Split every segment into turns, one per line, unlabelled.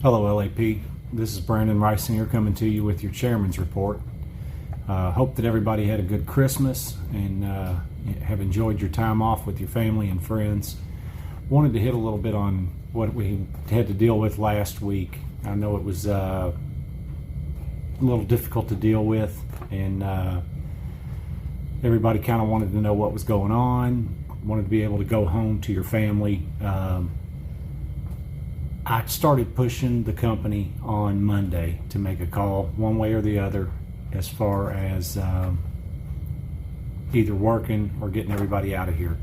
Hello LAP, this is Brandon Reisinger coming to you with your Chairman's Report. Hope that everybody had a good Christmas and have enjoyed your time off with your family and friends. Wanted to hit a little bit on what we had to deal with last week. I know it was a little difficult to deal with, and everybody kind of wanted to know what was going on, wanted to be able to go home to your family. I started pushing the company on Monday to make a call one way or the other as far as either working or getting everybody out of here.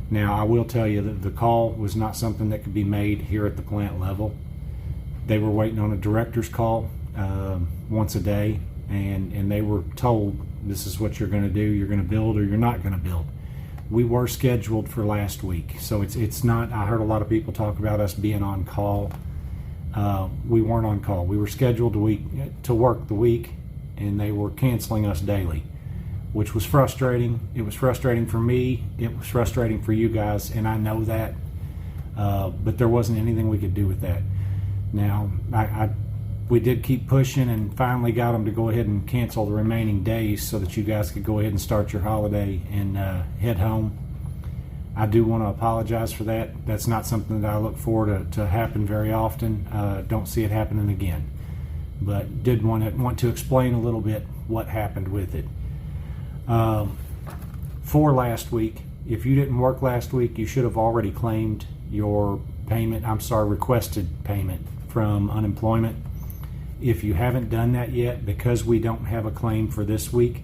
Now, I will tell you that the call was not something that could be made here at the plant level. They were waiting on a director's call once a day, and they were told, this is what you're going to do. You're going to build or you're not going to build. We were scheduled for last week, so it's not. I heard a lot of people talk about us being on call. We weren't on call. We were scheduled to work the week, and they were canceling us daily, which was frustrating. It was frustrating for me. It was frustrating for you guys, and I know that. But there wasn't anything we could do with that. Now, we did keep pushing and finally got them to go ahead and cancel the remaining days so that you guys could go ahead and start your holiday and head home. I do want to apologize for that. That's not something that I look forward to happen very often. Don't see it happening again. But did want to explain a little bit what happened with it. For last week, if you didn't work last week, you should have already claimed your requested payment from unemployment. If you haven't done that yet, because we don't have a claim for this week,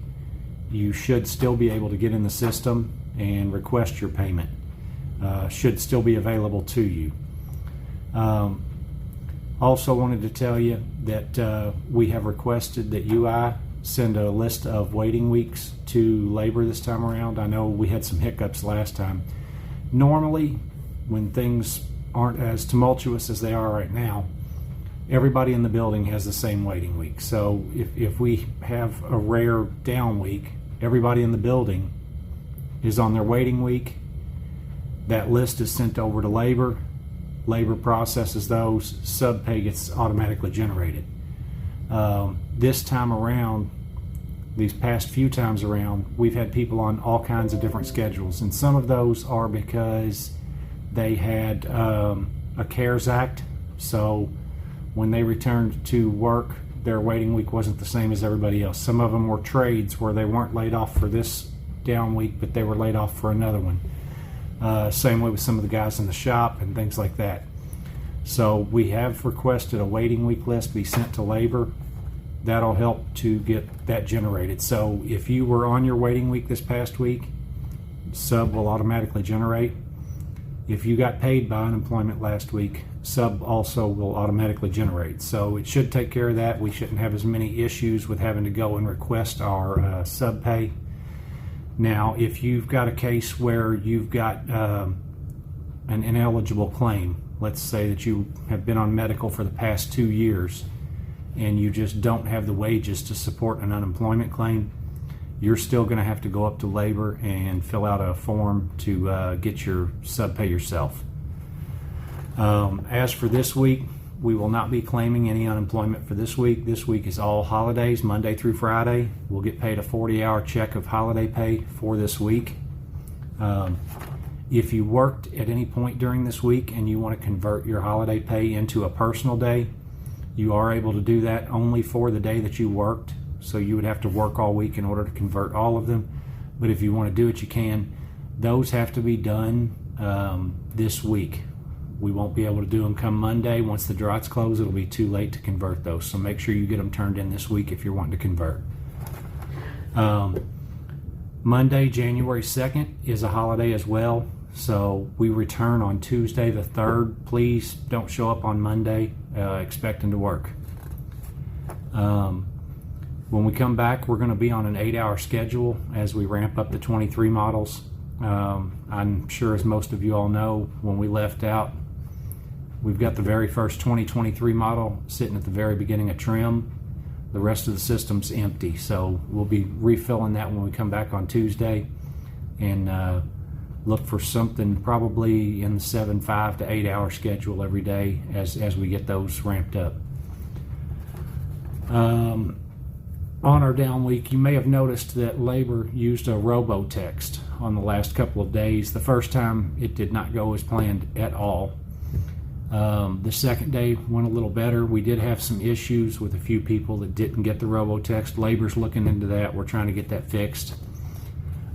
you should still be able to get in the system and request your payment. Should still be available to you. Also wanted to tell you that we have requested that UI send a list of waiting weeks to labor this time around. I know we had some hiccups last time. Normally, when things aren't as tumultuous as they are right now, everybody in the building has the same waiting week. So if we have a rare down week, everybody in the building is on their waiting week. That list is sent over to labor. Labor processes those. Sub pay gets automatically generated. This time around, these past few times around, we've had people on all kinds of different schedules, and some of those are because they had a CARES Act. So when they returned to work, their waiting week wasn't the same as everybody else. Some of them were trades where they weren't laid off for this down week, but they were laid off for another one. Same way with some of the guys in the shop and things like that. So we have requested a waiting week list be sent to labor. That'll help to get that generated. So if you were on your waiting week this past week, sub will automatically generate. If you got paid by unemployment last week, sub also will automatically generate. So it should take care of that. We shouldn't have as many issues with having to go and request our sub pay. Now, if you've got a case where you've got an ineligible claim, let's say that you have been on medical for the past 2 years and you just don't have the wages to support an unemployment claim, you're still going to have to go up to labor and fill out a form to get your sub pay yourself. As for this week, we will not be claiming any unemployment for this week. This week is all holidays, Monday through Friday. We'll get paid a 40-hour check of holiday pay for this week. If you worked at any point during this week and you want to convert your holiday pay into a personal day, you are able to do that only for the day that you worked. So you would have to work all week in order to convert all of them. But if you want to do it, you can. Those have to be done this week. We won't be able to do them come Monday. Once the draughts close, it'll be too late to convert those. So make sure you get them turned in this week if you're wanting to convert. Monday, January 2nd is a holiday as well. So we return on Tuesday the 3rd. Please don't show up on Monday expecting to work. When we come back, we're going to be on an 8-hour schedule as we ramp up the 23 models. I'm sure, as most of you all know, when we left out, we've got the very first 2023 model sitting at the very beginning of trim. The rest of the system's empty, so we'll be refilling that when we come back on Tuesday, and look for something probably in the 5 to 8 hour schedule every day as we get those ramped up. On our down week, you may have noticed that labor used a robo-text on the last couple of days. The first time it did not go as planned at all. The second day went a little better. We did have some issues with a few people that didn't get the robo-text. Labor's looking into that. We're trying to get that fixed.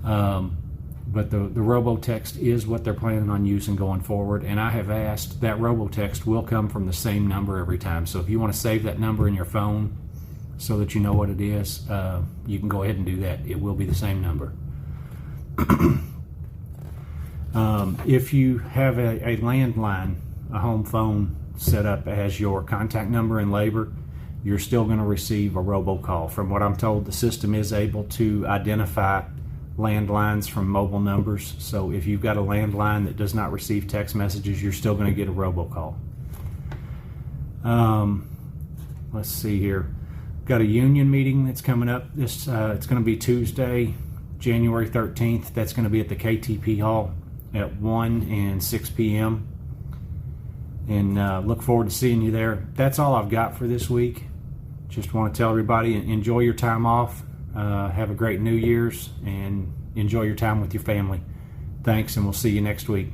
But the robo-text is what they're planning on using going forward. And I have asked, that robo-text will come from the same number every time. So if you want to save that number in your phone so that you know what it is, you can go ahead and do that. It will be the same number. If you have a landline, a home phone set up as your contact number in labor, you're still going to receive a robocall. From what I'm told, the system is able to identify landlines from mobile numbers. So if you've got a landline that does not receive text messages, you're still going to get a robocall. Let's see here. Got a union meeting that's coming up. It's going to be Tuesday, January 13th. That's going to be at the KTP Hall at 1 and 6 p.m. And look forward to seeing you there. That's all I've got for this week. Just want to tell everybody, enjoy your time off. Have a great New Year's and enjoy your time with your family. Thanks, and we'll see you next week.